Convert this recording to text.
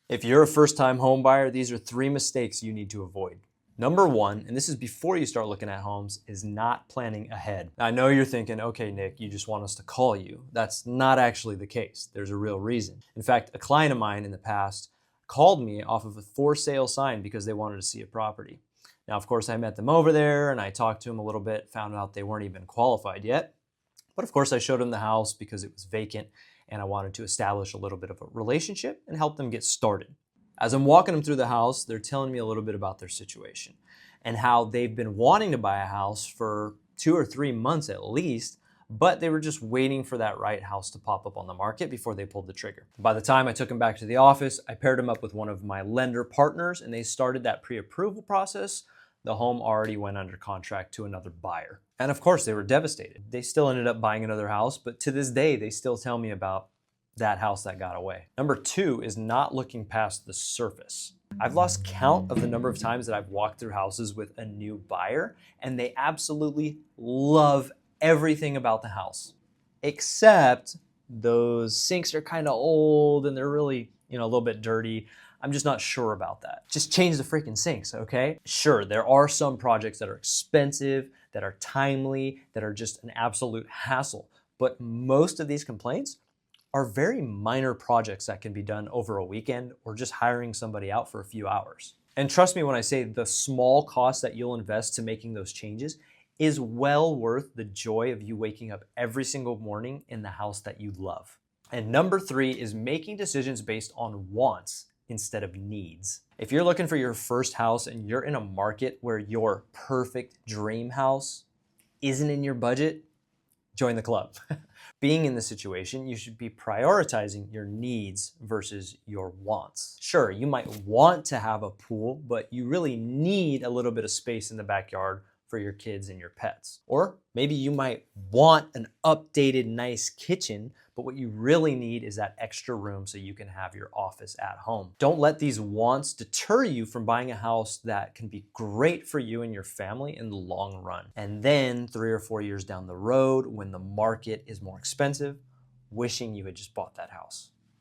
If you're a first-time home buyer, these are 3 mistakes you need to avoid. Number 1, and this is before you start looking at homes, is not planning ahead. Now, I know you're thinking, okay, Nick, you just want us to call you. That's not actually the case. There's a real reason. In fact, a client of mine in the past called me off of a for sale sign because they wanted to see a property. Now, of course, I met them over there and I talked to them a little bit, found out they weren't even qualified yet. But of course, I showed them the house because it was vacant and I wanted to establish a little bit of a relationship and help them get started. As I'm walking them through the house, they're telling me a little bit about their situation and how they've been wanting to buy a house for 2 or 3 months at least, but they were just waiting for that right house to pop up on the market before they pulled the trigger. By the time I took them back to the office, I paired them up with one of my lender partners and they started that pre-approval process. The home already went under contract to another buyer. And of course, they were devastated. They still ended up buying another house, but to this day, they still tell me about that house that got away. Number 2 is not looking past the surface. I've lost count of the number of times that I've walked through houses with a new buyer and they absolutely love everything about the house, except those sinks are kind of old and they're really, a little bit dirty. I'm just not sure about that. Just change the freaking sinks, okay? Sure, there are some projects that are expensive, that are timely, that are just an absolute hassle. But most of these complaints are very minor projects that can be done over a weekend or just hiring somebody out for a few hours. And trust me when I say the small cost that you'll invest to making those changes is well worth the joy of you waking up every single morning in the house that you love. And number 3 is making decisions based on wants instead of needs. If you're looking for your first house and you're in a market where your perfect dream house isn't in your budget, join the club. Being in this situation, you should be prioritizing your needs versus your wants. Sure, you might want to have a pool, but you really need a little bit of space in the backyard for your kids and your pets. Or maybe you might want an updated, nice kitchen, but what you really need is that extra room so you can have your office at home. Don't let these wants deter you from buying a house that can be great for you and your family in the long run. And then 3 or 4 years down the road, when the market is more expensive, wishing you had just bought that house.